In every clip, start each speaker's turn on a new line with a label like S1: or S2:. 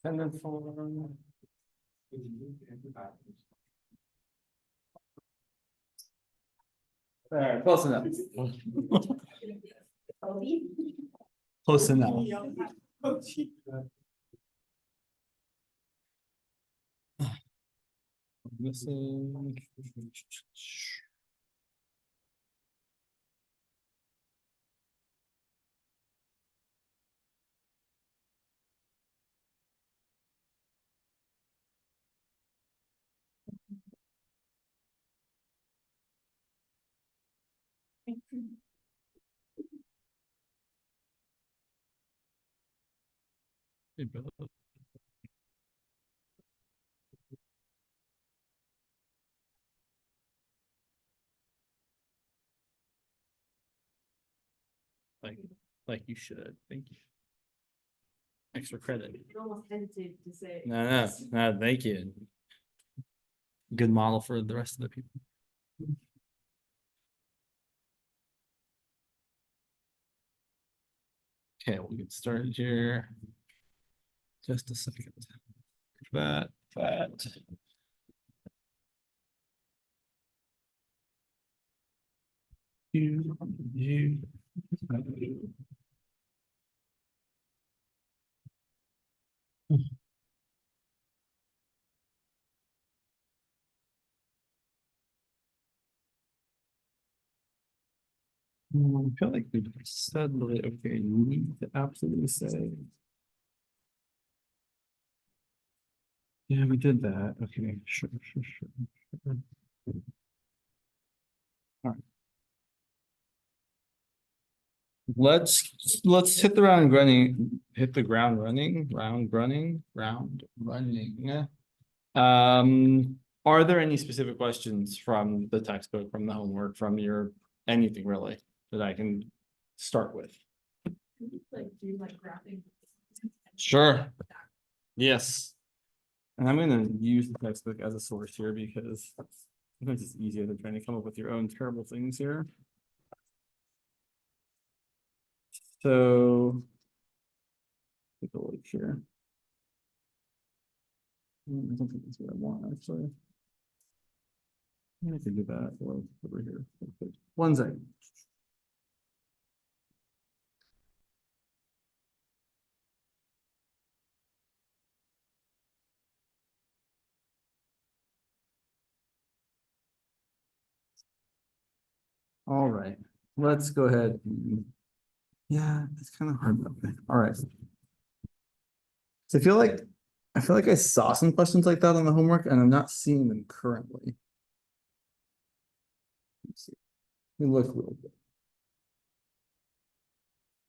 S1: Dependent form. All right, close enough. Close enough. Missing. Like you should. Thank you. Extra credit.
S2: You're almost hesitant to say.
S1: No, thank you. Good model for the rest of the people. Okay, we'll get started here. Just a second. That. You. I feel like we said, okay, you need to absolutely say. Yeah, we did that. Okay, sure. All right. Let's hit the ground running. Round running. Are there any specific questions from the textbook, from the homework, from your anything really that I can start with?
S2: Like, do you like graphing?
S1: Sure. Yes. And I'm going to use the textbook as a source here because sometimes it's easier than trying to come up with your own terrible things here. So, take a look here. I don't think that's what I want, actually. I can do that over here. 1 second. All right, let's go ahead. Yeah, it's kind of hard. All right. So I feel like I saw some questions like that on the homework, and I'm not seeing them currently. Let's see. Let me look a little bit.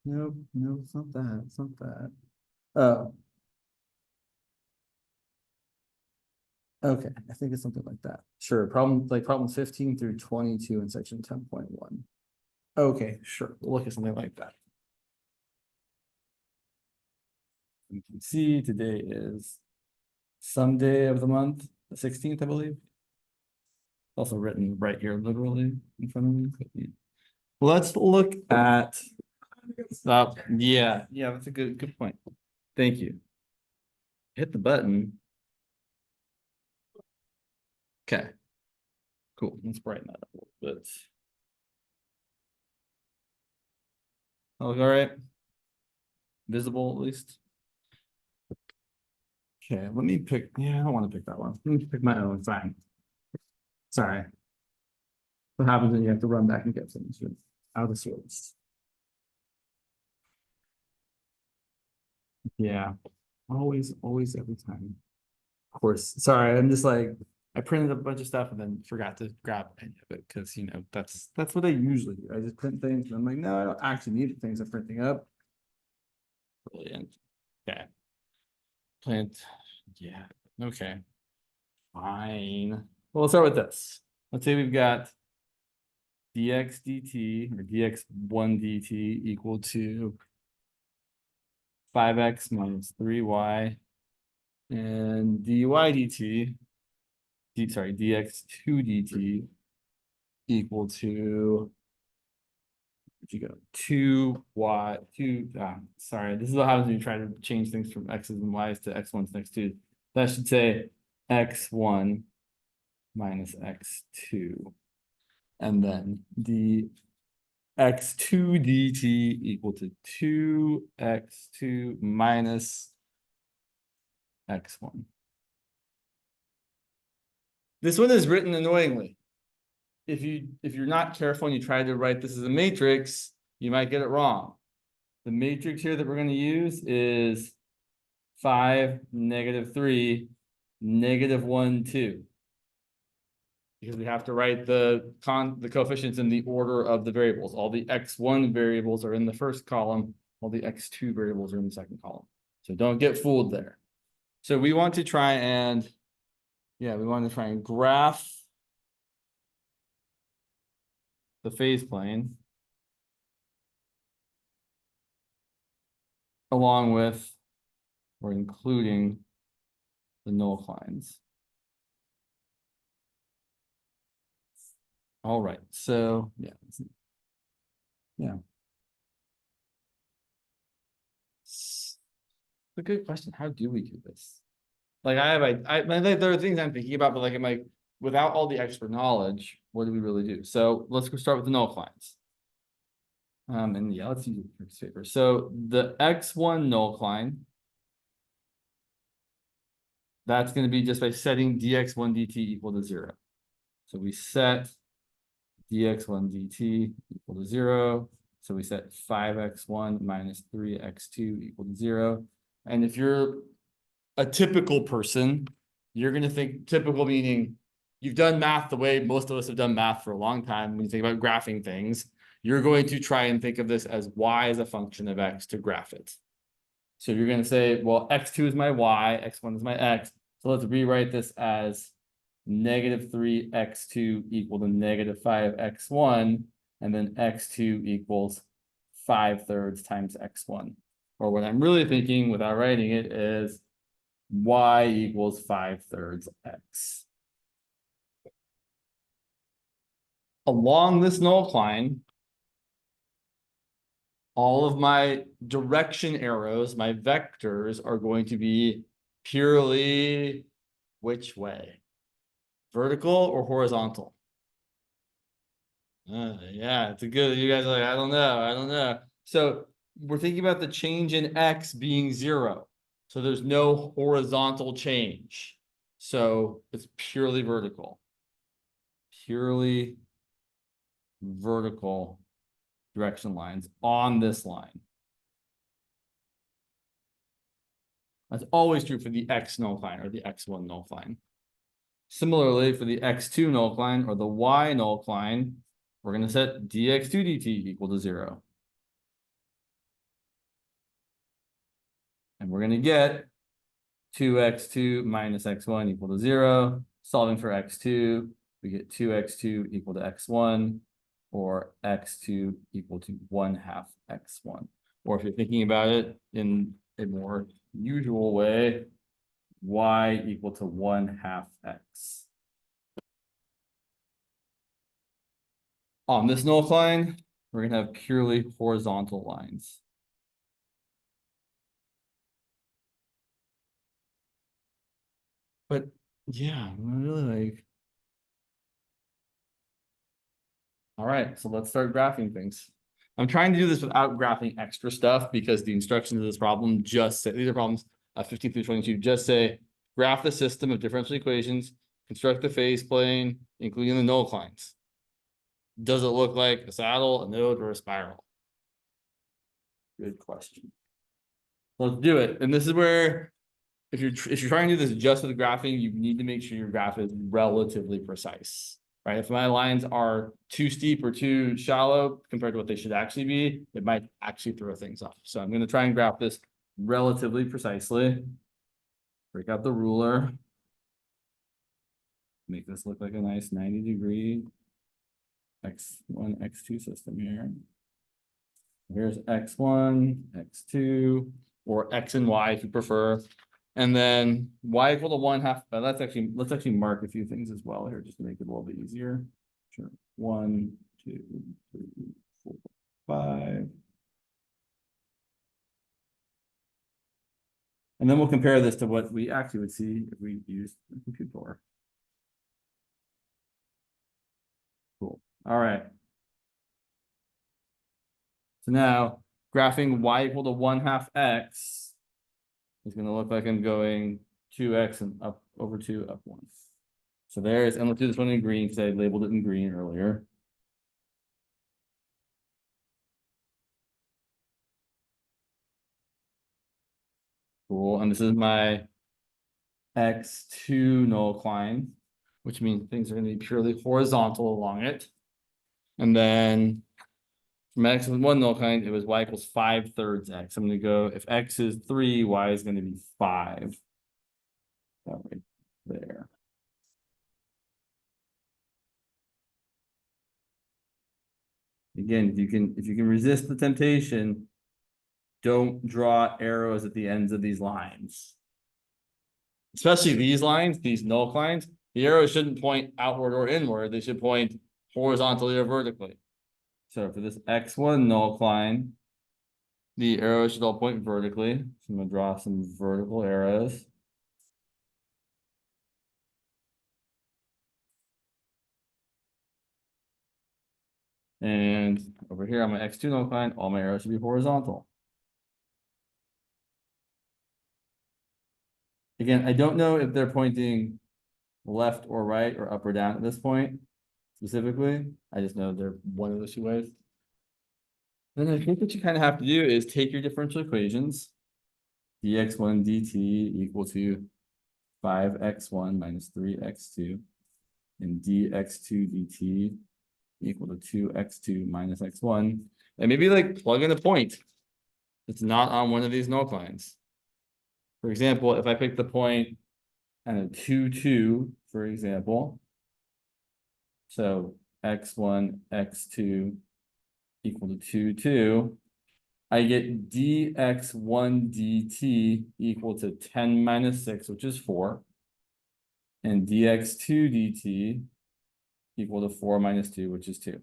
S1: No, it's not that. It's not that. Oh. Okay, I think it's something like that. Sure. Problems 15 through 22 in section 10.1. Okay, sure. We'll look at something like that. You can see today is Sunday of the month, the 16th, I believe. Also written right here, literally in front of me. Let's look at. Yeah, that's a good point. Thank you. Hit the button. Okay. Cool. Let's brighten that up a little bit. All right. Visible at least. Okay, let me pick. Yeah, I don't want to pick that one. Let me pick my own. Fine. Sorry. What happens when you have to run back and get things out of sorts? Yeah, always, every time. Of course. Sorry, I'm just like I printed a bunch of stuff and then forgot to grab any of it because that's what I usually do. I just print things and I'm like, no, I don't actually need the things I'm printing up. Brilliant. Okay. Plant. Yeah. Okay. Fine. Well, let's start with this. Let's say we've got dx dt or dx1 dt equal to 5x minus 3y and dy dt, dx2 dt equal to where'd you go? 2y, sorry, this is what happens when you try to change things from x's and y's to x1s and x2s. That should say x1 minus x2. And then the x2 dt equal to 2x2 minus x1. This one is written annoyingly. If you're not careful and you try to write this as a matrix, you might get it wrong. The matrix here that we're going to use is 5, -3, -1, 2. Because we have to write the coefficients in the order of the variables. All the x1 variables are in the first column, all the x2 variables are in the second column. So don't get fooled there. So we want to try and, graph the phase plane along with or including the nullines. All right, so yeah. It's a good question. How do we do this? Like there are things I'm thinking about, but like I'm like, without all the expert knowledge, what do we really do? So let's go start with the nullines. And yeah, let's use the first paper. So the x1 nullline, that's going to be just by setting dx1 dt equal to 0. So we set dx1 dt equal to 0. So we set 5x1 minus 3x2 equal to 0. And if you're a typical person, you're going to think typical meaning you've done math the way most of us have done math for a long time. When you think about graphing things, you're going to try and think of this as y as a function of x to graph it. So you're going to say, well, x2 is my y, x1 is my x. So let's rewrite this as -3x2 equal to -5x1, and then x2 equals 5/3 times x1. Or what I'm really thinking without writing it is y equals 5/3 x. Along this nullline, all of my direction arrows, my vectors, are going to be purely which way? Vertical or horizontal? Yeah, it's a good, you guys are like, I don't know. So we're thinking about the change in x being 0. So there's no horizontal change. So it's purely vertical. Purely vertical direction lines on this line. That's always true for the x nullline or the x1 nullline. Similarly, for the x2 nullline or the y nullline, we're going to set dx2 dt equal to 0. And we're going to get 2x2 minus x1 equal to 0. Solving for x2, we get 2x2 equal to x1, or x2 equal to 1/2 x1. Or if you're thinking about it in a more usual way, y equal to 1/2 x. On this nullline, we're going to have purely horizontal lines. But yeah, I'm really like, all right, so let's start graphing things. I'm trying to do this without graphing extra stuff because the instructions of this problem just say, these are problems 15 through 22, just say graph the system of differential equations, construct the phase plane, including the nullines. Does it look like a saddle, a node, or a spiral? Good question. Let's do it. And this is where, if you're trying to do this just with graphing, you need to make sure your graph is relatively precise, right? If my lines are too steep or too shallow compared to what they should actually be, it might actually throw things off. So I'm going to try and graph this relatively precisely. Break out the ruler. Make this look like a nice 90-degree x1, x2 system here. Here's x1, x2, or x and y if you prefer. And then y equal to 1/2. Let's actually mark a few things as well here just to make it a little bit easier. Sure. 1, 2, 3, 4. 5. And then we'll compare this to what we actually would see if we used the compute power. Cool. All right. So now graphing y equal to 1/2 x is going to look like I'm going 2x and up over 2 up 1. So there's, and let's do this one in green because I labeled it in green earlier. Cool. And this is my x2 null cline, which means things are going to be purely horizontal along it. And then from x1 null cline, it was y equals 5/3 x. I'm going to go, if x is 3, y is going to be 5. That right there. Again, if you can resist the temptation, don't draw arrows at the ends of these lines. Especially these lines, these null lines, the arrows shouldn't point outward or inward. They should point horizontally or vertically. So for this x1 null line, the arrows should all point vertically. So I'm going to draw some vertical arrows. And over here on my x2 null line, all my arrows should be horizontal. Again, I don't know if they're pointing left or right or up or down at this point specifically. I just know they're one of those two ways. Then I think what you kind of have to do is take your differential equations, dx1 dt equal to 5x1 minus 3x2, and dx2 dt equal to 2x2 minus x1, and maybe like plug in a point that's not on one of these null lines. For example, if I pick the point and a 2, 2, for example, so x1, x2 equal to 2, 2, I get dx1 dt equal to 10 minus 6, which is 4, and dx2 dt equal to 4 minus 2, which is 2.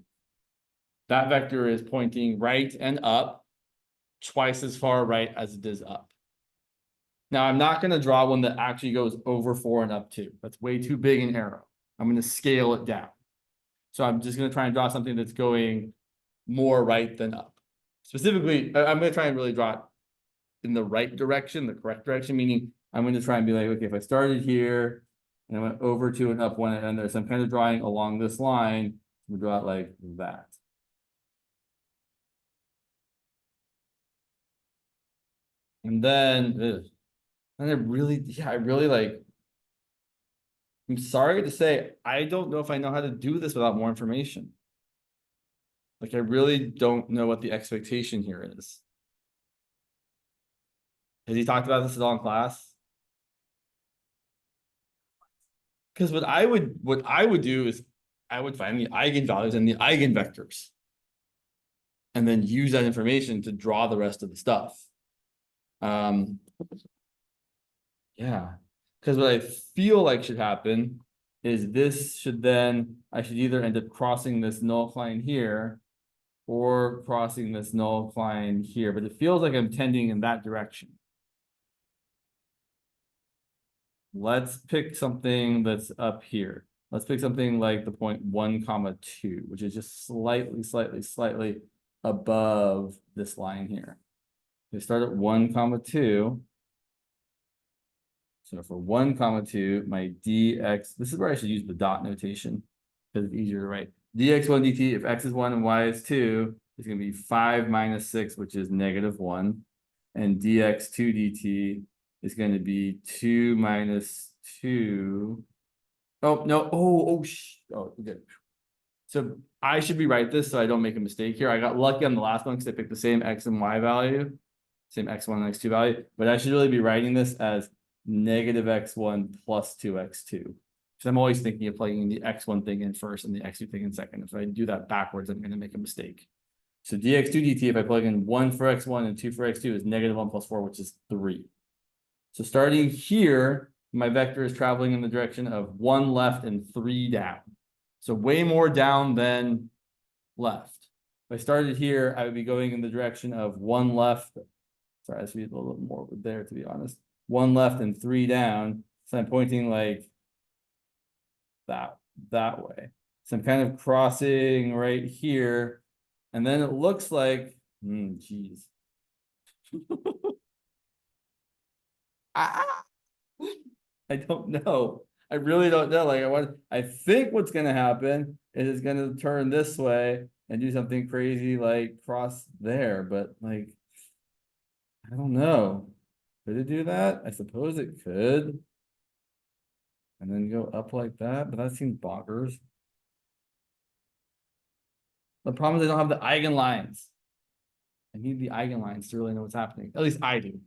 S1: That vector is pointing right and up, twice as far right as it is up. Now, I'm not going to draw one that actually goes over 4 and up 2. That's way too big an arrow. I'm going to scale it down. So I'm just going to try and draw something that's going more right than up. Specifically, I'm going to try and really draw it in the right direction, the correct direction, meaning I'm going to try and be like, okay, if I started here and I went over 2 and up 1 and there's some kind of drawing along this line, we draw it like that. And then, and I really like, I'm sorry to say, I don't know if I know how to do this without more information. Like, I really don't know what the expectation here is. Has he talked about this at all in class? Because what I would do is I would find the eigenvalues and the eigenvectors, and then use that information to draw the rest of the stuff. Yeah, because what I feel like should happen is this should then, I should either end up crossing this null line here or crossing this null line here, but it feels like I'm tending in that direction. Let's pick something that's up here. Let's pick something like the point 1, 2, which is just slightly above this line here. We start at 1, 2. So for 1, 2, my dx, this is where I should use the dot notation because it's easier to write. dx1 dt, if x is 1 and y is 2, is going to be 5 minus 6, which is -1. And dx2 dt is going to be 2 minus 2. Oh, no. Oh, good. So I should rewrite this so I don't make a mistake here. I got lucky on the last one because I picked the same x and y value, same x1 and x2 value, but I should really be writing this as -x1 plus 2x2. Because I'm always thinking of plugging the x1 thing in first and the x2 thing in second. If I do that backwards, I'm going to make a mistake. So dx2 dt, if I plug in 1 for x1 and 2 for x2, is -1 plus 4, which is 3. So starting here, my vector is traveling in the direction of 1 left and 3 down. So way more down than left. If I started here, I would be going in the direction of one left. Sorry, I should be a little bit more over there, to be honest. One left and three down. So I'm pointing like that way. So I'm kind of crossing right here. And then it looks like, geez. I don't know. I really don't know. Like I think what's gonna happen is it's gonna turn this way and do something crazy like cross there, but like I don't know. Could it do that? I suppose it could. And then go up like that, but that seems bonkers. The problem is I don't have the eigenlines. I need the eigenlines to really know what's happening. At least I do.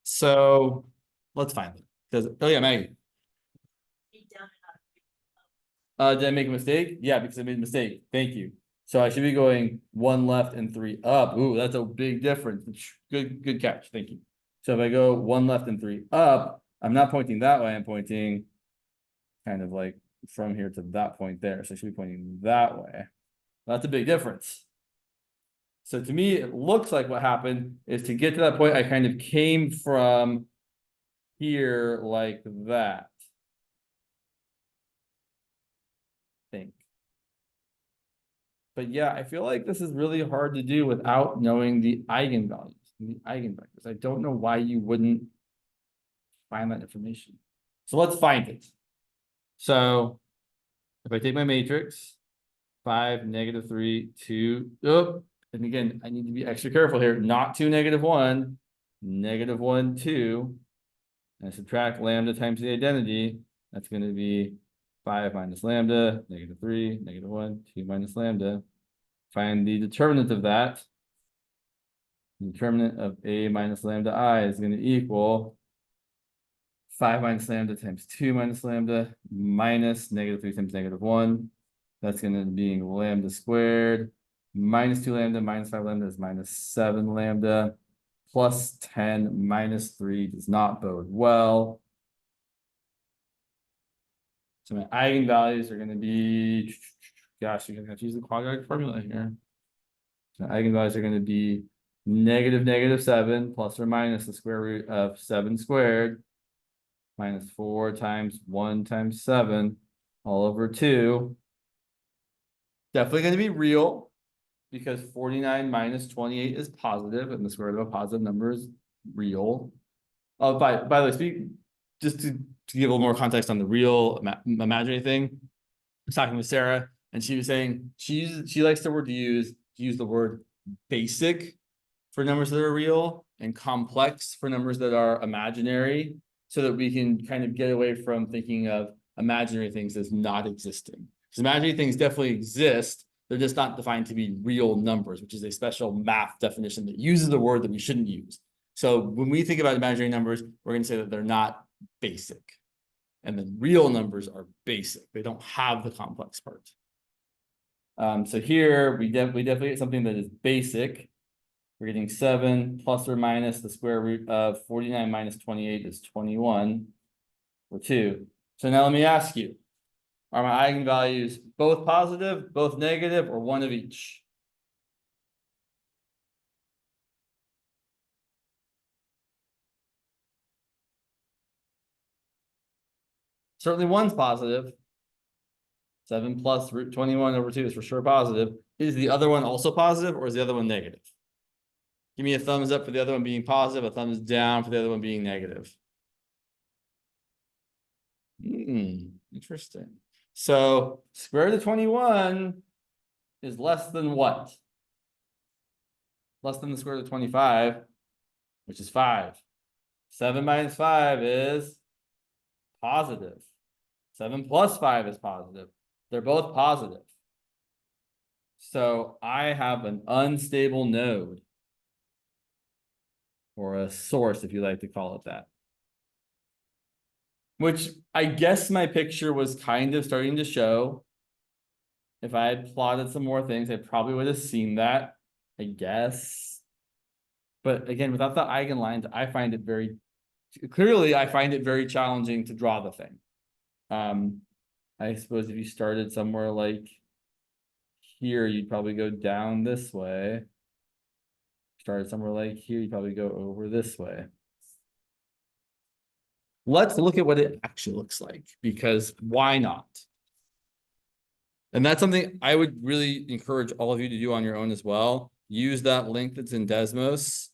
S1: So let's find it. Because oh yeah, Maggie. Did I make a mistake? Yeah, because I made a mistake. Thank you. So I should be going one left and three up. Ooh, that's a big difference. Good catch. Thank you. So if I go one left and three up, I'm not pointing that way. I'm pointing kind of like from here to that point there. So I should be pointing that way. That's a big difference. So to me, it looks like what happened is to get to that point, I kind of came from here like that. Think. But yeah, I feel like this is really hard to do without knowing the eigenvalues and the eigenvectors. I don't know why you wouldn't find that information. So let's find it. So if I take my matrix, 5, -3, 2, oh, and again, I need to be extra careful here, not 2, -1, -1, 2, and subtract lambda times the identity. That's going to be 5 minus lambda, -3, -1, 2 minus lambda. Find the determinant of that. The determinant of a minus lambda I is going to equal 5 minus lambda times 2 minus lambda minus -3 times -1. That's going to be lambda squared minus 2 lambda minus 5 lambda is minus 7 lambda plus 10 minus 3 does not bode well. So my eigenvalues are going to be, gosh, you're going to have to use the quadratic formula here. So eigenvalues are going to be -7 plus or minus the square root of 7 squared minus 4 times 1 times 7 all over 2. Definitely going to be real because 49 minus 28 is positive and the square root of a positive number is real. Oh, by the way, just to give a little more context on the real imaginary thing, I was talking with Sarah and she was saying she likes the word to use the word basic for numbers that are real and complex for numbers that are imaginary, so that we can kind of get away from thinking of imaginary things as not existing. Because imaginary things definitely exist, they're just not defined to be real numbers, which is a special math definition that uses a word that we shouldn't use. So when we think about imaginary numbers, we're going to say that they're not basic. And then real numbers are basic. They don't have the complex part. So here we definitely get something that is basic. We're getting 7 plus or minus the square root of 49 minus 28 is 21 or 2. So now let me ask you, are my eigenvalues both positive, both negative, or one of each? Certainly one's positive. 7 plus root 21 over 2 is for sure positive. Is the other one also positive, or is the other one negative? Give me a thumbs up for the other one being positive, a thumbs down for the other one being negative. Interesting. So square root of 21 is less than what? Less than the square root of 25, which is 5. 7 minus 5 is positive. 7 plus 5 is positive. They're both positive. So I have an unstable node, or a source, if you like to call it that. Which I guess my picture was kind of starting to show. If I had plotted some more things, I probably would have seen that, I guess. But again, without the eigenlines, I find it very challenging to draw the thing. I suppose if you started somewhere like here, you'd probably go down this way. Started somewhere like here, you'd probably go over this way. Let's look at what it actually looks like, because why not? And that's something I would really encourage all of you to do on your own as well. Use that link that's in Desmos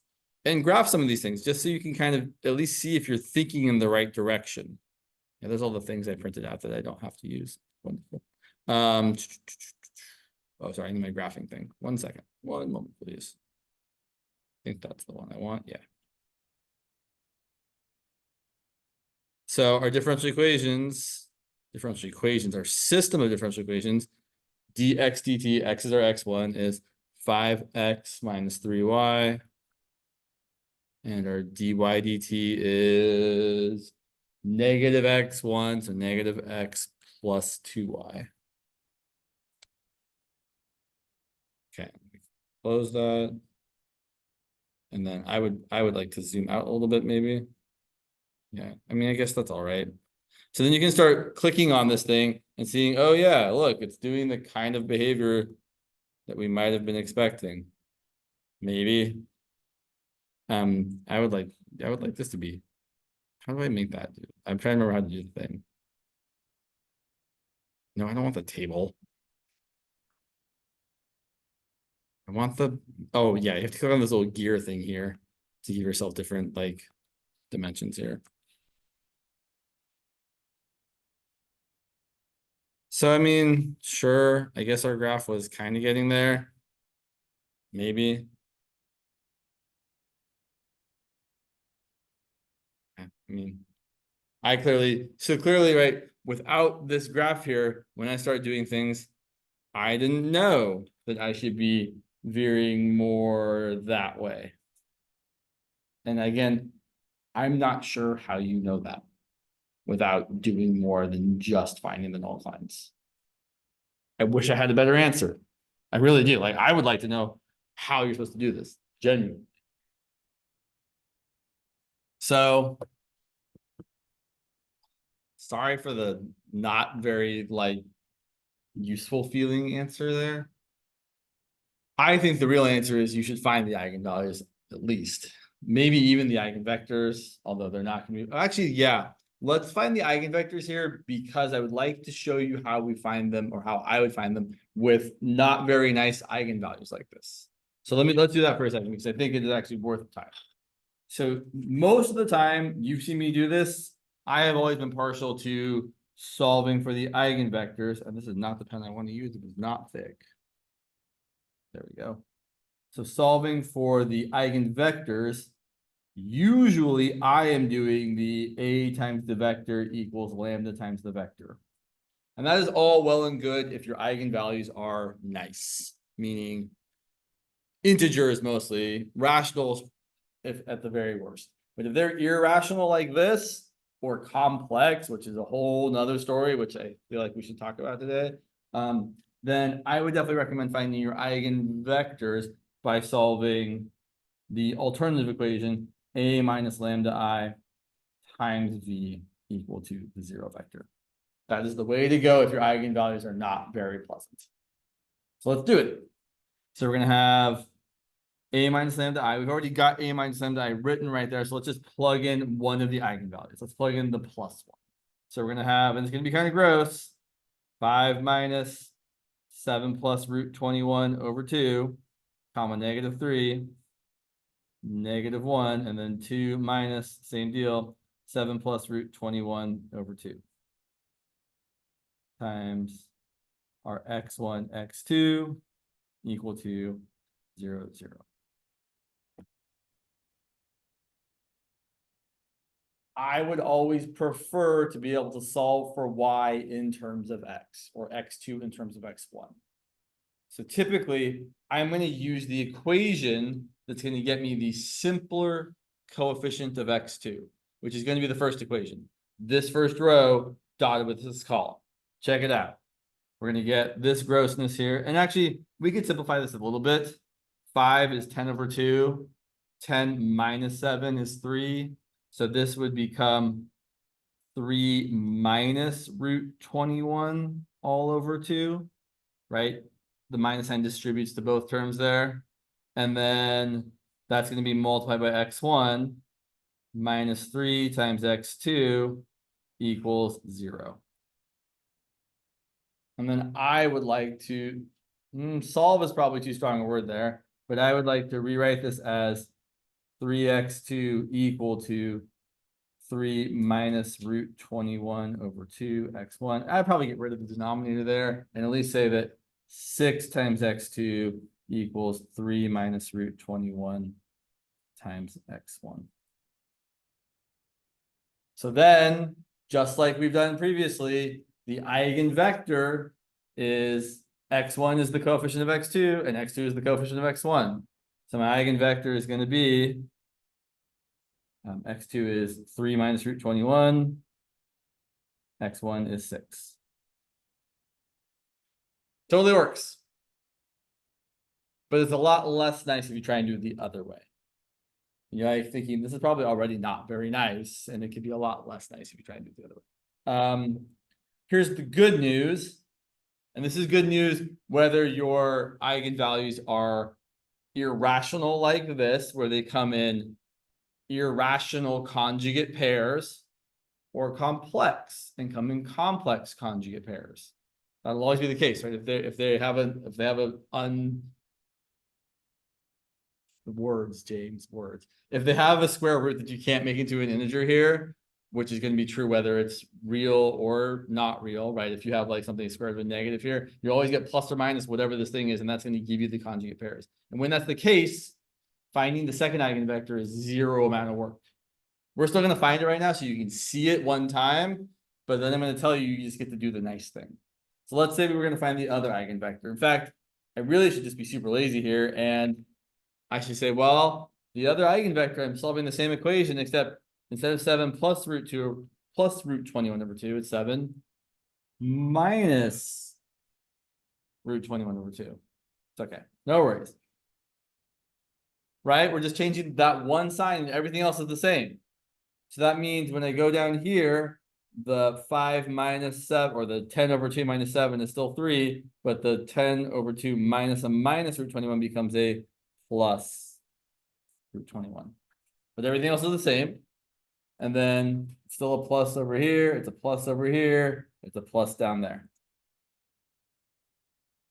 S1: and graph some of these things just so you can kind of at least see if you're thinking in the right direction. Yeah, there's all the things I printed out that I don't have to use. Wonderful. Oh, sorry, I need my graphing thing. 1 second. 1 moment, please. I think that's the one I want. Yeah. So our differential equations, our system of differential equations, dx dt, x is our x1, is 5x minus 3y. And our dy dt is negative x1, so negative x plus 2y. Okay, close that. And then I would like to zoom out a little bit maybe. Yeah, I mean, I guess that's all right. So then you can start clicking on this thing and seeing, oh yeah, look, it's doing the kind of behavior that we might have been expecting. Maybe. I would like this to be. How do I make that? I'm trying to remember how to do the thing. No, I don't want the table. I want the, oh yeah, you have to click on this little gear thing here to give yourself different like dimensions here. So I mean, sure, I guess our graph was kind of getting there. Maybe. I mean, clearly, right, without this graph here, when I start doing things, I didn't know that I should be veering more that way. And again, I'm not sure how you know that without doing more than just finding the null lines. I wish I had a better answer. I really do. Like, I would like to know how you're supposed to do this, genuinely. So, sorry for the not very, like, useful feeling answer there. I think the real answer is you should find the eigenvalues at least. Maybe even the eigenvectors, although they're not going to be. Actually, yeah. Let's find the eigenvectors here because I would like to show you how we find them or how I would find them with not very nice eigenvalues like this. So let's do that for a second because I think it is actually worth the time. So most of the time you've seen me do this, I have always been partial to solving for the eigenvectors. And this is not the pen I want to use. It is not thick. There we go. So solving for the eigenvectors, usually I am doing the A times the vector equals lambda times the vector. And that is all well and good if your eigenvalues are nice, meaning integers mostly, rationals if at the very worst. But if they're irrational like this, or complex, which is a whole nother story, which I feel like we should talk about today, then I would definitely recommend finding your eigenvectors by solving the alternative equation A minus lambda I times V equal to the zero vector. That is the way to go if your eigenvalues are not very pleasant. So let's do it. So we're going to have A minus lambda I. We've already got A minus lambda I written right there. So let's just plug in one of the eigenvalues. Let's plug in the plus one. So we're going to have, and it's going to be kind of gross, 5 minus 7 plus root 21 over 2, comma, negative 3, negative 1, and then 2 minus, same deal, 7 plus root 21 over 2 times our x1, x2 equal to 0, 0. I would always prefer to be able to solve for y in terms of x, or x2 in terms of x1. So typically, I'm going to use the equation that's going to get me the simpler coefficient of x2, which is going to be the first equation. This first row dotted with this column. Check it out. We're going to get this grossness here. And actually, we could simplify this a little bit. 5 is 10 over 2. 10 minus 7 is 3. So this would become 3 minus root 21 all over 2, right? the minus sign distributes to both terms there. And then that's going to be multiplied by x1 minus 3 times x2 equals 0. And then I would like to solve is probably too strong a word there, but I would like to rewrite this as 3x2 equal to 3 minus root 21 over 2x1. I'd probably get rid of the denominator there and at least say that 6 times x2 equals 3 minus root 21 times x1. So then, just like we've done previously, the eigenvector is x1 is the coefficient of x2 and x2 is the coefficient of x1. So my eigenvector is going to be x2 is 3 minus root 21, x1 is 6. Totally works. But it's a lot less nice if you try and do it the other way. You know, I'm thinking this is probably already not very nice, and it could be a lot less nice if you try and do it the other way. Here's the good news, and this is good news whether your eigenvalues are irrational like this, where they come in irrational conjugate pairs, or complex and come in complex conjugate pairs. That'll always be the case, right? If they have if they have a square root that you can't make into an integer here, which is going to be true whether it's real or not real, right? If you have like something squared with negative here, you always get plus or minus whatever this thing is, and that's going to give you the conjugate pairs. And when that's the case, finding the second eigenvector is 0 amount of work. We're still going to find it right now so you can see it one time, but then I'm going to tell you, you just get to do the nice thing. So let's say we were going to find the other eigenvector. In fact, I really should just be super lazy here, and I should say, well, the other eigenvector, I'm solving the same equation, except instead of 7 plus root 2 plus root 21 over 2, it's 7 minus root 21 over 2. It's okay. No worries. Right? We're just changing that one sign and everything else is the same. So that means when I go down here, the 5 minus 7, or the 10 over 2 minus 7 is still 3, but the 10 over 2 minus a minus root 21 becomes a plus root 21. But everything else is the same. And then still a plus over here, it's a plus over here, it's a plus down there.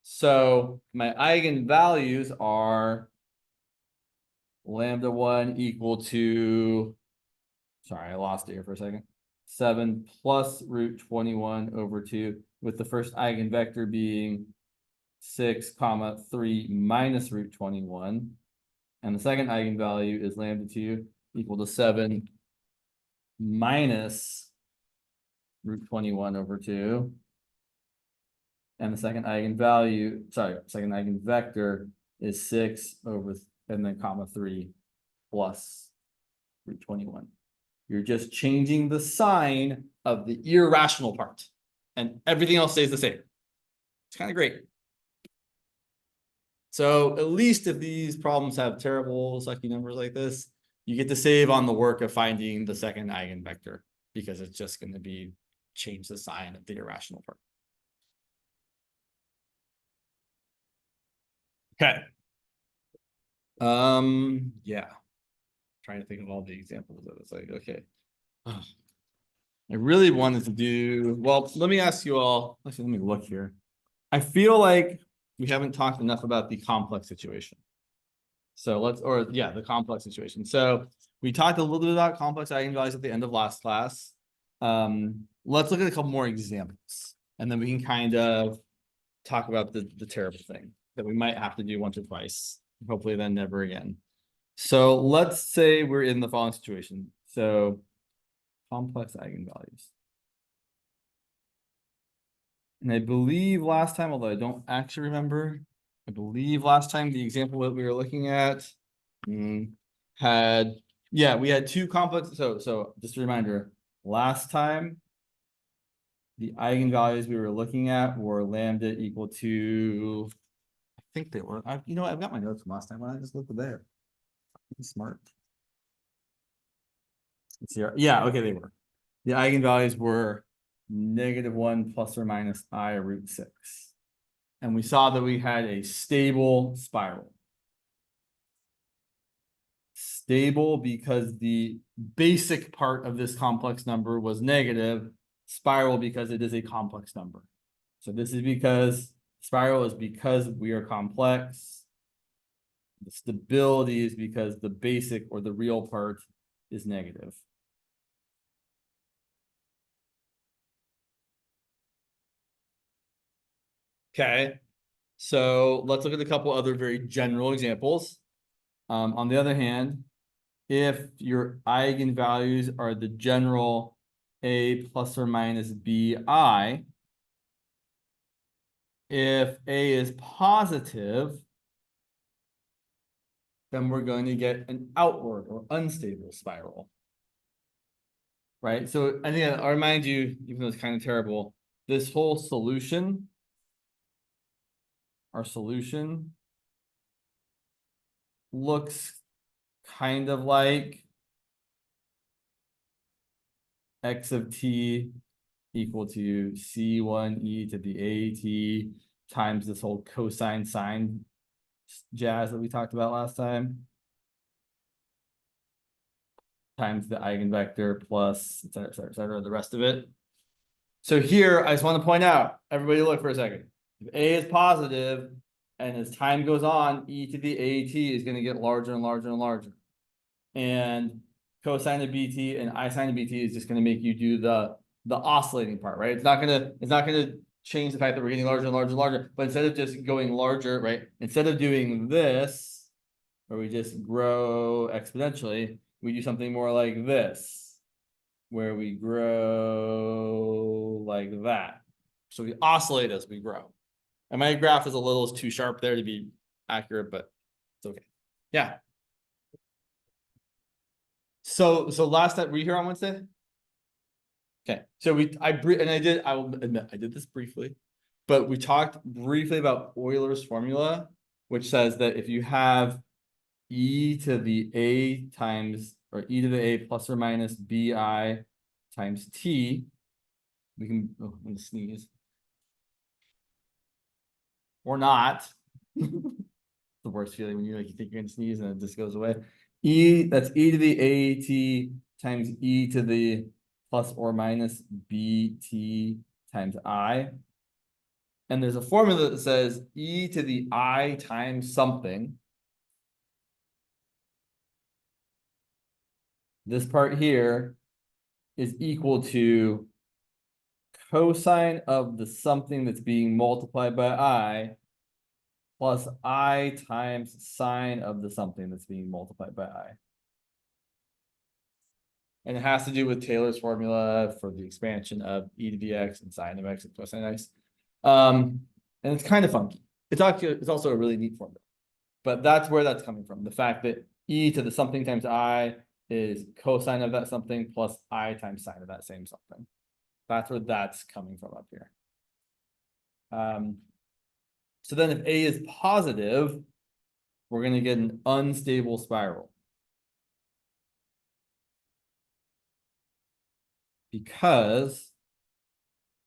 S1: So my eigenvalues are lambda 1 equal to, sorry, I lost it here for a second. 7 plus root 21 over 2, with the first eigenvector being 6 comma 3 minus root 21. And the second eigenvalue is lambda 2 equal to 7 minus root 21 over 2. And the second eigenvalue, second eigenvector is 6 over, and then comma 3 plus root 21. You're just changing the sign of the irrational part, and everything else stays the same. It's kind of great. So at least if these problems have terrible sucky numbers like this, you get to save on the work of finding the second eigenvector, because it's just going to be change the sign of the irrational part. Okay. Yeah. Trying to think of all the examples of it's like, okay. I really wanted to do, well, let me ask you all, actually, let me look here. I feel like we haven't talked enough about the complex situation. So the complex situation. So we talked a little bit about complex eigenvalues at the end of last class. Let's look at a couple more examples, and then we can kind of talk about the terrible thing that we might have to do once or twice, hopefully then never again. So let's say we're in the following situation. So complex eigenvalues. And I believe last time, although I don't actually remember, I believe last time the example that we were looking at we had two complex. So just a reminder, last time the eigenvalues we were looking at were lambda equal to, I think they were, I've got my notes from last time. Why don't I just look there? I'm smart. Let's see. Yeah, okay, they were. The eigenvalues were -1 plus or minus I root 6. And we saw that we had a stable spiral. Stable because the basic part of this complex number was negative. Spiral because it is a complex number. So this is because spiral is because we are complex. The stability is because the basic or the real part is negative. Okay, so let's look at a couple other very general examples. On the other hand, if your eigenvalues are the general A plus or minus BI, if A is positive, then we're going to get an outward or unstable spiral. Right? So I think I'll remind you, even though it's kind of terrible, this whole solution, our solution looks kind of like x of t equal to c1e to the at times this whole cosine sine jazz that we talked about last time, times the eigenvector plus et cetera, the rest of it. So here, I just want to point out, everybody look for a second. If A is positive, and as time goes on, e to the at is going to get larger and larger and larger. And cosine of bt and I sine of bt is just going to make you do the oscillating part, right? It's not gonna change the fact that we're getting larger and larger and larger, but instead of just going larger, right? Instead of doing this, where we just grow exponentially, we do something more like this, where we grow like that. So we oscillate as we grow. And my graph is a little too sharp there to be accurate, but it's okay. Yeah. So last time, were you here on Wednesday? Okay, so I will admit I did this briefly, but we talked briefly about Euler's formula, which says that if you have e to the a times, or e to the a plus or minus bi times t, we can, oh, I'm gonna sneeze. Or not. The worst feeling when you think you're gonna sneeze and it just goes away. That's e to the at times e to the plus or minus bt times I. And there's a formula that says e to the I times something. This part here is equal to cosine of the something that's being multiplied by I plus I times sine of the something that's being multiplied by I. And it has to do with Taylor's formula for the expansion of e to the x and sine of x and cosine x. And it's kind of funky. It's also a really neat formula. But that's where that's coming from. The fact that e to the something times I is cosine of that something plus I times sine of that same something. That's where that's coming from up here. So then if A is positive, we're going to get an unstable spiral. Because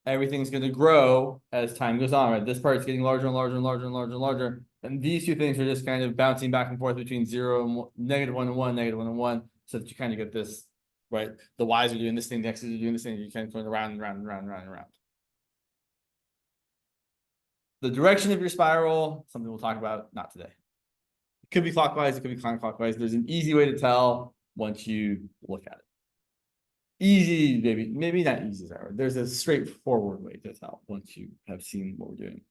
S1: everything's going to grow as time goes on, right? This part is getting larger and larger and larger and larger and larger. And these two things are just kind of bouncing back and forth between 0 and -1 and 1, -1 and 1, so that you kind of get this, right? The y's are doing this thing, the x's are doing this thing, you're kind of going around and around and around and around and around. The direction of your spiral, something we'll talk about, not today. It could be clockwise, it could be counterclockwise. There's an easy way to tell once you look at it. Easy, maybe not easy. There's a straightforward way to tell once you have seen what we're doing.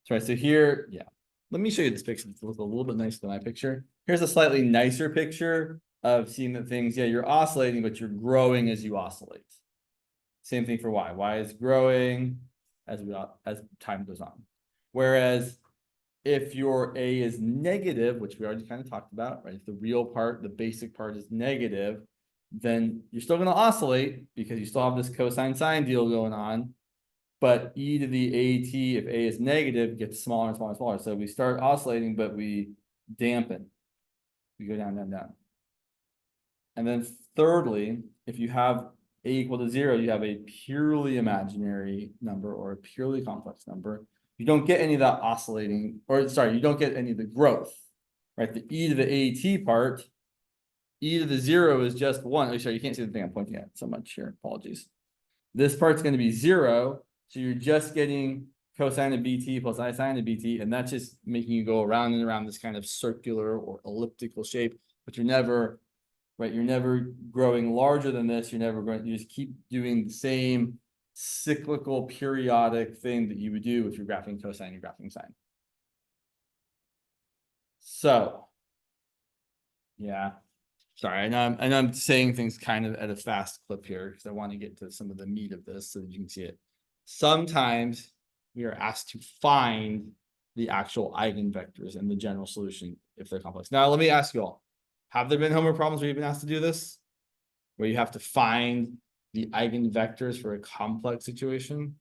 S1: So here, yeah. Let me show you this picture. It's a little bit nicer than my picture. Here's a slightly nicer picture of seeing that things, yeah, you're oscillating, but you're growing as you oscillate. Same thing for y. Y is growing as time goes on. Whereas if your A is negative, which we already kind of talked about, right? If the real part, the basic part is negative, then you're still going to oscillate because you still have this cosine sine deal going on. But e to the at, if A is negative, gets smaller and smaller and smaller. So we start oscillating, but we dampen. We go down, down, down. And then thirdly, if you have a equal to 0, you have a purely imaginary number or a purely complex number. You don't get any of that oscillating, or sorry, you don't get any of the growth, right? The e to the AT part, e to the 0 is just 1. Oh, sorry, you can't see the thing I'm pointing at so much here. Apologies. This part's going to be 0, so you're just getting cosine of bt plus I sine of bt, and that's just making you go around and around this kind of circular or elliptical shape, but you're never, right? You're never growing larger than this. You're never going, you just keep doing the same cyclical periodic thing that you would do if you're graphing cosine, you're graphing sine. So, yeah, sorry, I know I'm saying things kind of at a fast clip here because I want to get to some of the meat of this so that you can see it. Sometimes we are asked to find the actual eigenvectors and the general solution if they're complex. Now, let me ask you all, have there been homework problems where you've been asked to do this? Where you have to find the eigenvectors for a complex situation?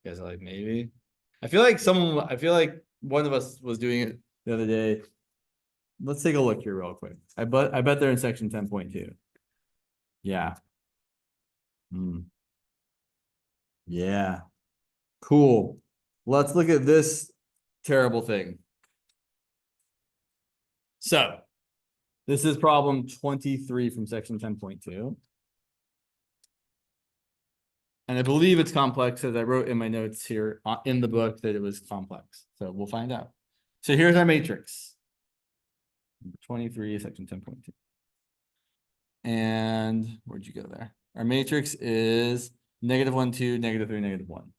S1: You guys are like, maybe. I feel like one of us was doing it the other day. Let's take a look here real quick. I bet they're in section 10.2. Yeah. Yeah. Cool. Let's look at this terrible thing. So this is problem 23 from section 10.2. And I believe it's complex, as I wrote in my notes here in the book that it was complex. So we'll find out. So here's our matrix. 23, section 10.2. And where'd you go there? Our matrix is -1, 2, -3, -1.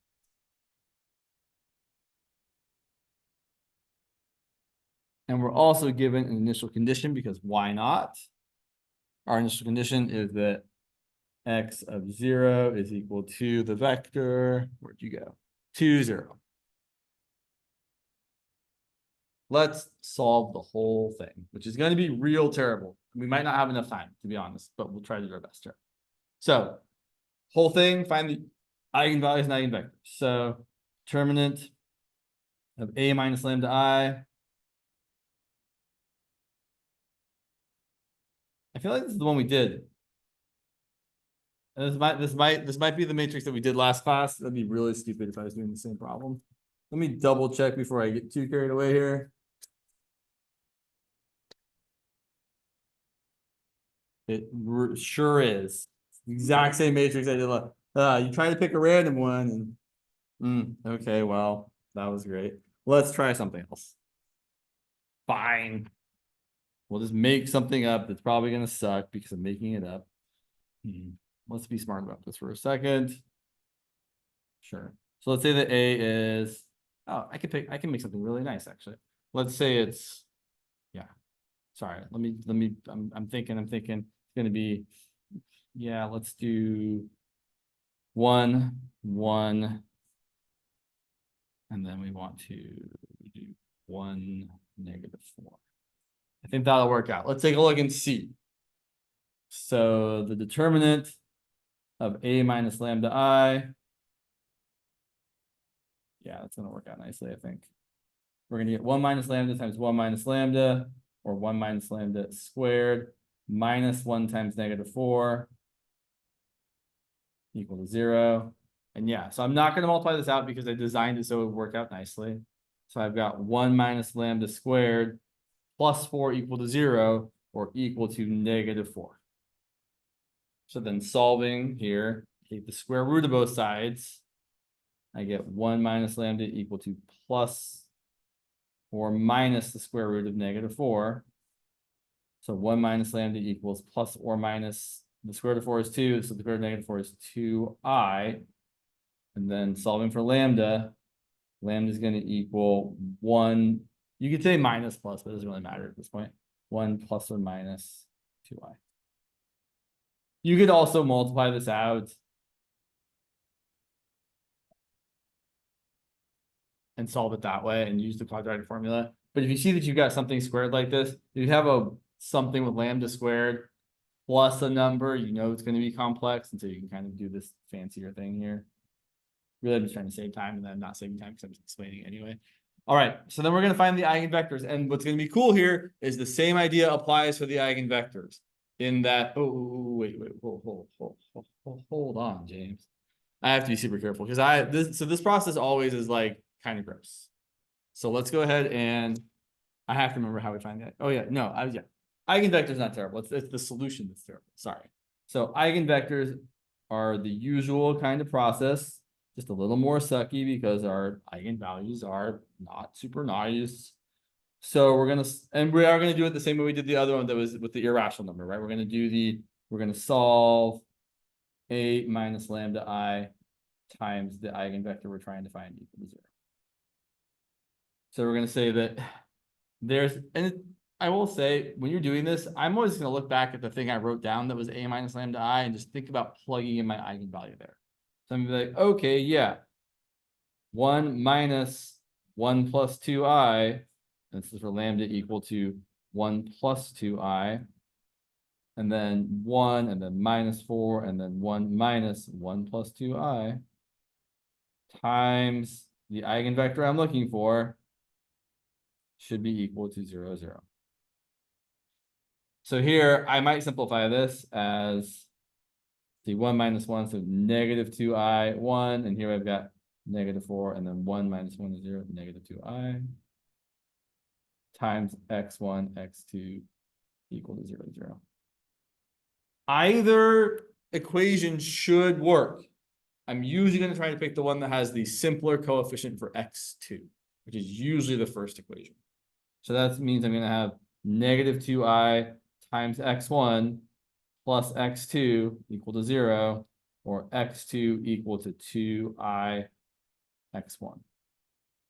S1: And we're also given an initial condition because why not? Our initial condition is that x of 0 is equal to the vector. Where'd you go? 2, 0. Let's solve the whole thing, which is going to be real terrible. We might not have enough time, to be honest, but we'll try to do our best here. So, whole thing, find the eigenvalues and eigenvectors. So, determinant of a minus lambda I. I feel like this is the one we did. And this might be the matrix that we did last class. That'd be really stupid if I was doing the same problem. Let me double check before I get too carried away here. It sure is. Exact same matrix I did. You try to pick a random one, and okay, well, that was great. Let's try something else. Fine. We'll just make something up that's probably gonna suck because I'm making it up. Let's be smart about this for a second. Sure. So let's say that A is, oh, I can make something really nice actually. Let's say it's, yeah. Sorry, I'm thinking it's gonna be, yeah, let's do 1, 1. And then we want to do 1, -4. I think that'll work out. Let's take a look and see. So the determinant of a minus lambda I. Yeah, that's going to work out nicely, I think. We're going to get 1 minus lambda times 1 minus lambda, or 1 minus lambda squared, minus 1 times -4 equal to 0. And yeah, so I'm not going to multiply this out because I designed it so it would work out nicely. So I've got 1 minus lambda squared plus 4 equal to 0, or equal to -4. So then solving here, take the square root of both sides. I get 1 minus lambda equal to plus or minus the square root of -4. So 1 minus lambda equals plus or minus, the square root of 4 is 2, so the square root of -4 is 2i. And then solving for lambda, lambda is going to equal 1. You could say minus plus, but it doesn't really matter at this point. 1 plus or minus 2i. You could also multiply this out and solve it that way and use the quadratic formula. But if you see that you've got something squared like this, you have something with lambda squared plus a number, you know it's going to be complex, and so you can kind of do this fancier thing here. Really, I'm just trying to save time, and then I'm not saving time because I'm just explaining anyway. All right, so then we're going to find the eigenvectors, and what's going to be cool here is the same idea applies for the eigenvectors. in that, wait, hold on, James. I have to be super careful because this process always is like kind of gross. So let's go ahead and I have to remember how we find that. Oh yeah, no, yeah. Eigenvectors not terrible. It's the solution that's terrible. Sorry. So eigenvectors are the usual kind of process, just a little more sucky because our eigenvalues are not super nice. So we are gonna do it the same way we did the other one that was with the irrational number, right? We're gonna solve A minus lambda I times the eigenvector we're trying to find equal to 0. So we're gonna say that I will say when you're doing this, I'm always gonna look back at the thing I wrote down that was A minus lambda I and just think about plugging in my eigenvalue there. So I'm gonna be like, okay, yeah. 1 minus 1 plus 2i, and this is for lambda equal to 1 plus 2i, and then 1, and then minus 4, and then 1 minus 1 plus 2i, times the eigenvector I'm looking for should be equal to 0, 0. So here, I might simplify this as the 1 minus 1, so negative 2i, 1, and here I've got negative 4, and then 1 minus 1 is 0, negative 2i, times x1, x2 equal to 0, 0. Either equation should work. I'm usually going to try to pick the one that has the simpler coefficient for x2, which is usually the first equation. So that means I'm going to have negative 2i times x1 plus x2 equal to 0, or x2 equal to 2i x1.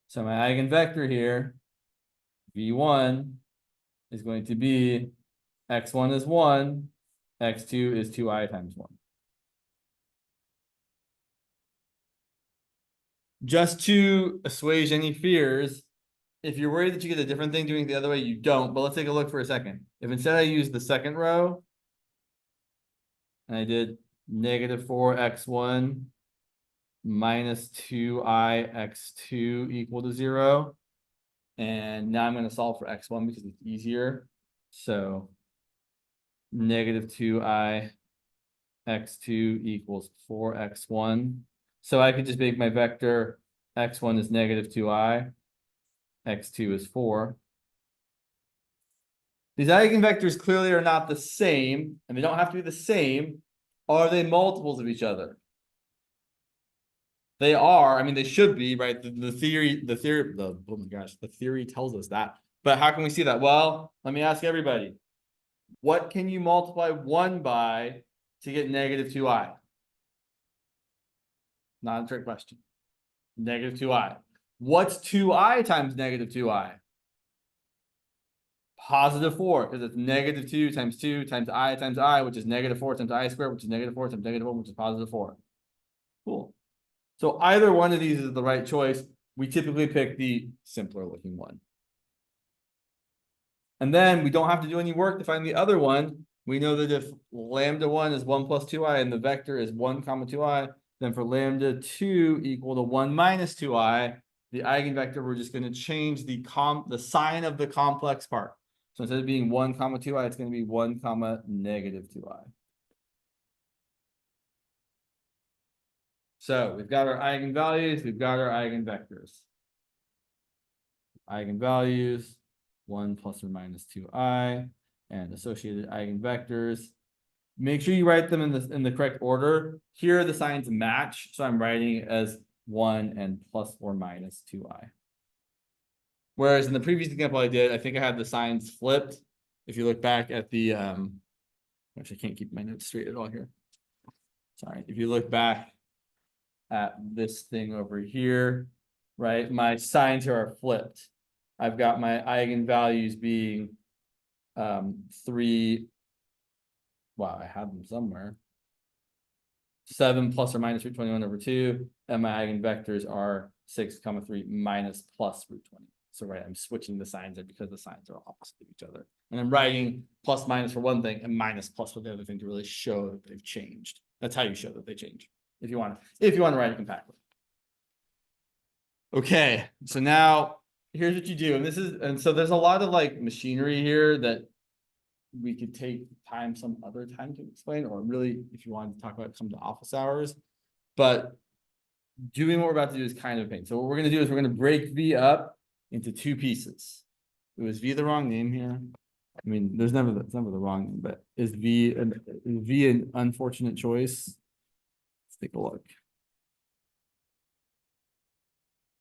S1: So my eigenvector here, v1, is going to be x1 is 1, x2 is 2i times 1. Just to assuage any fears, if you're worried that you get a different thing doing it the other way, you don't. But let's take a look for a second. If instead I use the second row, and I did negative 4x1 minus 2i x2 equal to 0. And now I'm going to solve for x1 because it's easier. So negative 2i x2 equals 4x1. So I could just make my vector x1 is negative 2i, x2 is 4. These eigenvectors clearly are not the same, and they don't have to be the same. Are they multiples of each other? They are. I mean, they should be, right? The theory tells us that. But how can we see that? Well, let me ask everybody. What can you multiply 1 by to get negative 2i? Not a trick question. Negative 2i. What's 2i times negative 2i? Positive 4, because it's negative 2 times I, which is negative 4 times I squared, which is negative 4 times negative 1, which is positive 4. Cool. So either one of these is the right choice. We typically pick the simpler looking one. And then we don't have to do any work to find the other one. We know that if lambda 1 is 1 plus 2i and the vector is 1 comma 2i, then for lambda 2 equal to 1 minus 2i, the eigenvector, we're just going to change the sign of the complex part. So instead of being 1 comma 2i, it's going to be 1 comma negative 2i. So we've got our eigenvalues, we've got our eigenvectors. Eigenvalues, 1 plus or minus 2i, and associated eigenvectors. Make sure you write them in the correct order. Here the signs match, so I'm writing it as 1 and plus or minus 2i. Whereas in the previous example I did, I think I had the signs flipped. If you look back at the actually I can't keep my notes straight at all here. Sorry. If you look back at this thing over here, right? My signs here are flipped. I've got my eigenvalues being 3. Wow, I have them somewhere. 7 plus or minus root 21 over 2, and my eigenvectors are 6 comma 3 minus plus root 20. So right, I'm switching the signs there because the signs are opposite of each other. And I'm writing plus minus for one thing and minus plus for the other thing to really show that they've changed. That's how you show that they change. If you want to write it compactly. Okay, so now here's what you do. And so there's a lot of like machinery here that we could take time some other time to explain, or really, if you wanted to talk about it, come to office hours. But doing what we're about to do is kind of a pain. So what we're gonna do is we're gonna break V up into two pieces. Was V the wrong name here? I mean, it's never the wrong name, but is V an unfortunate choice? Let's take a look.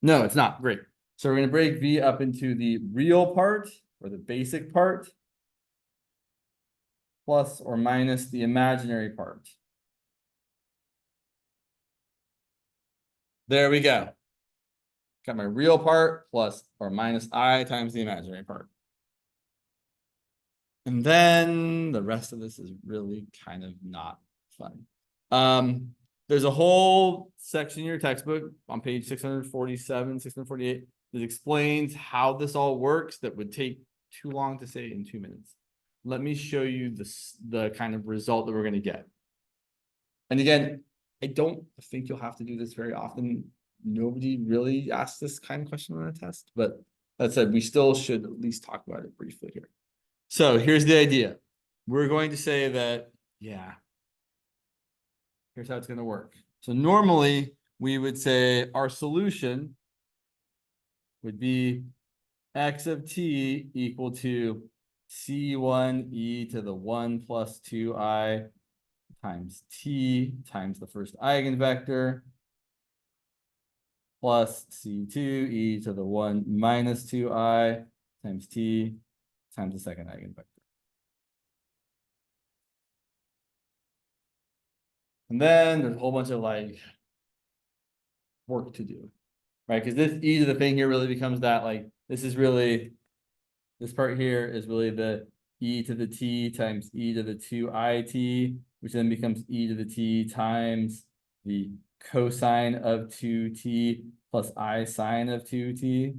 S1: No, it's not. Great. So we're going to break V up into the real part, or the basic part, plus or minus the imaginary part. There we go. Got my real part plus or minus I times the imaginary part. And then the rest of this is really kind of not fun. There's a whole section in your textbook on page 647, 648 that explains how this all works that would take too long to say in 2 minutes. Let me show you the kind of result that we're going to get. And again, I don't think you'll have to do this very often. Nobody really asks this kind of question on a test, but that said, we still should at least talk about it briefly here. So here's the idea. We're going to say that, yeah, here's how it's going to work. So normally we would say our solution would be x of t equal to c1 e to the 1 plus 2i times t times the first eigenvector plus c2 e to the 1 minus 2i times t times the second eigenvector. And then there's a whole bunch of like work to do, right? Because this e to the thing here really becomes that like, this is really, this part here is really the e to the t times e to the 2it, which then becomes e to the t times the cosine of 2t plus I sine of 2t.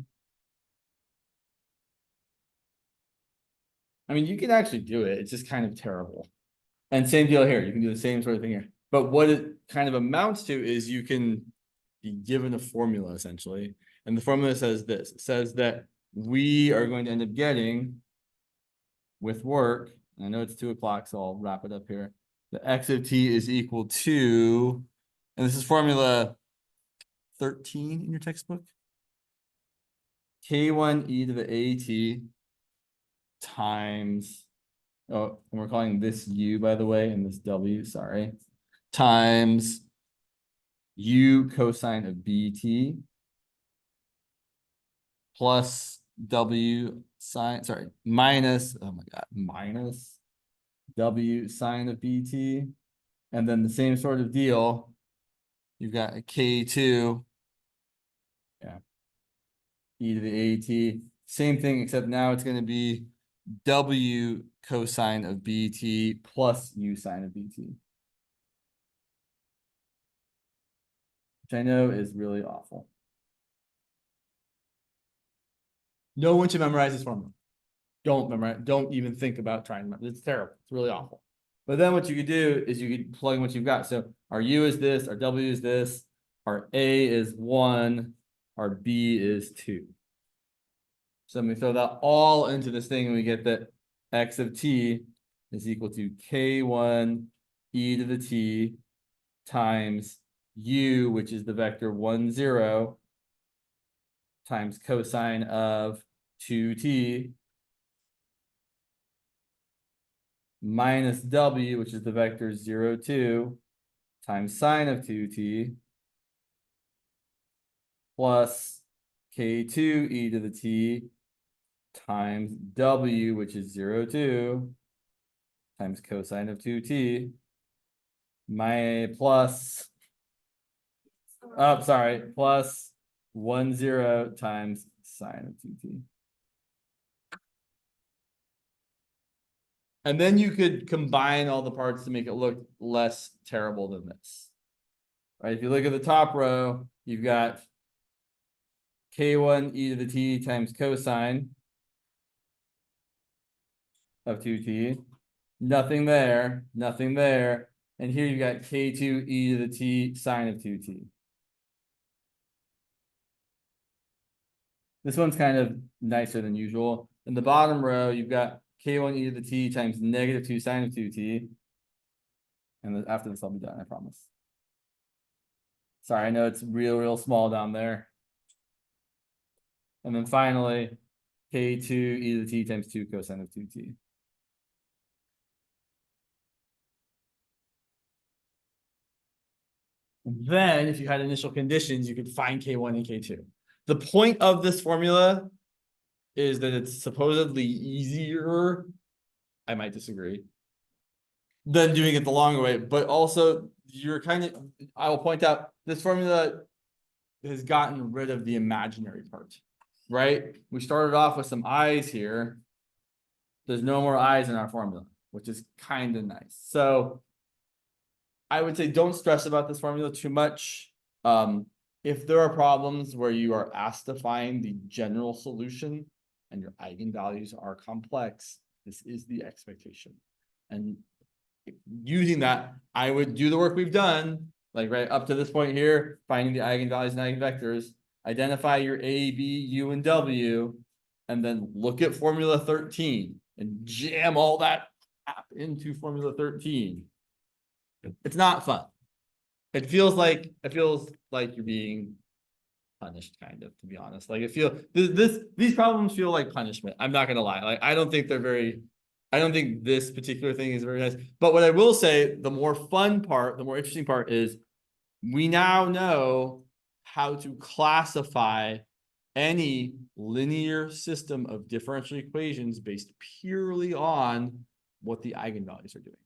S1: I mean, you can actually do it. It's just kind of terrible. And same deal here. You can do the same sort of thing here. But what it kind of amounts to is you can be given a formula essentially. And the formula says this. It says that we are going to end up getting with work, and I know it's 2 o'clock, so I'll wrap it up here. The x of t is equal to, and this is formula 13 in your textbook, k1 e to the at times, oh, and we're calling this u, by the way, and this w, sorry, times u cosine of bt plus w sine, sorry, minus, oh my God, minus w sine of bt. And then the same sort of deal, you've got a k2, yeah, e to the at, same thing, except now it's going to be w cosine of bt plus u sine of bt, which I know is really awful. No one should memorize this formula. Don't memorize, don't even think about trying to memorize. It's terrible. It's really awful. But then what you could do is you could plug in what you've got. So our u is this, our w is this, our a is 1, our b is 2. So let me throw that all into this thing and we get that x of t is equal to k1 e to the t times u, which is the vector 1, 0, times cosine of 2t minus w, which is the vector 0, 2, times sine of 2t plus k2 e to the t times w, which is 0, 2, times cosine of 2t, plus 1, 0 times sine of 2t. And then you could combine all the parts to make it look less terrible than this. Right? If you look at the top row, you've got k1 e to the t times cosine of 2t. Nothing there, nothing there. And here you've got k2 e to the t sine of 2t. This one's kind of nicer than usual. In the bottom row, you've got K1 e to the t times negative 2 sine of 2t. And then after this, I'll be done, I promise. Sorry, I know it's real small down there. And then finally, K2 e to the t times 2 cosine of 2t. Then, if you had initial conditions, you could find K1 and K2. The point of this formula is that it's supposedly easier, I might disagree, than doing it the long way, but also you're I will point out, this formula has gotten rid of the imaginary part, right? We started off with some i's here. There's no more i's in our formula, which is kind of nice. So I would say don't stress about this formula too much. If there are problems where you are asked to find the general solution and your eigenvalues are complex, this is the expectation. And using that, I would do the work we've done, like right up to this point here, finding the eigenvalues and eigenvectors, identify your A, B, U, and W, and then look at formula 13 and jam all that into formula 13. It's not fun. It feels like you're being punished, kind of, to be honest. Like these problems feel like punishment. I'm not gonna lie. Like I don't think this particular thing is very nice. But what I will say, the more fun part, the more interesting part is we now know how to classify any linear system of differential equations based purely on what the eigenvalues are doing.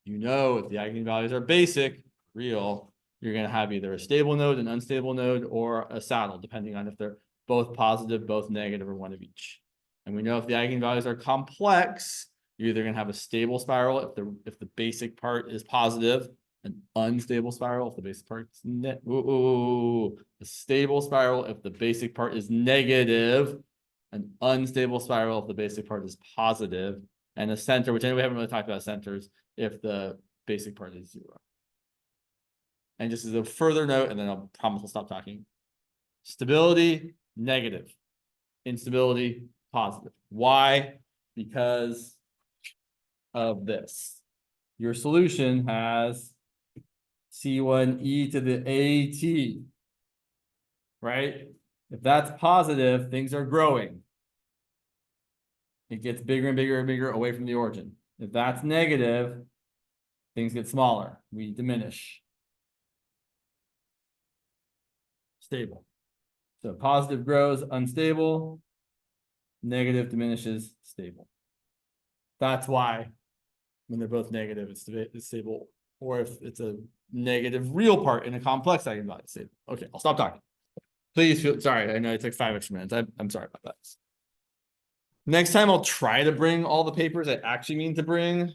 S1: You know, if the eigenvalues are basic, real, you're going to have either a stable node, an unstable node, or a saddle, depending on if they're both positive, both negative, or one of each. And we know if the eigenvalues are complex, you're either going to have a stable spiral if the basic part is positive, an unstable spiral if the basic part is a stable spiral if the basic part is negative, an unstable spiral if the basic part is positive, and a center, which we haven't really talked about centers, if the basic part is 0. And just as a further note, and then I'll promise I'll stop talking. Stability, negative. Instability, positive. Why? Because of this. Your solution has C1 e to the AT. Right? If that's positive, things are growing. It gets bigger and bigger and bigger away from the origin. If that's negative, things get smaller. We diminish. Stable. So positive grows, unstable. Negative diminishes, stable. That's why when they're both negative, it's stable. Or if it's a negative real part in a complex eigenvalue, it's stable. Okay, I'll stop talking. Please feel sorry. I know it took 5 extra minutes. I'm sorry about that. Next time I'll try to bring all the papers I actually mean to bring.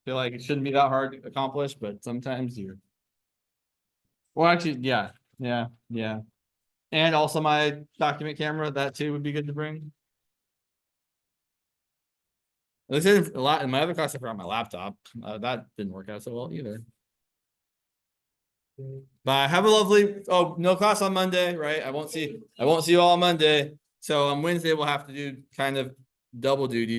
S1: Feel like it shouldn't be that hard to accomplish, but sometimes you're. Well, actually, yeah. And also my document camera, that too would be good to bring. At least a lot in my other class I forgot my laptop. That didn't work out so well either. Bye. Have a lovely. Oh, no class on Monday, right? I won't see you all on Monday. So on Wednesday we'll have to do kind of double duty.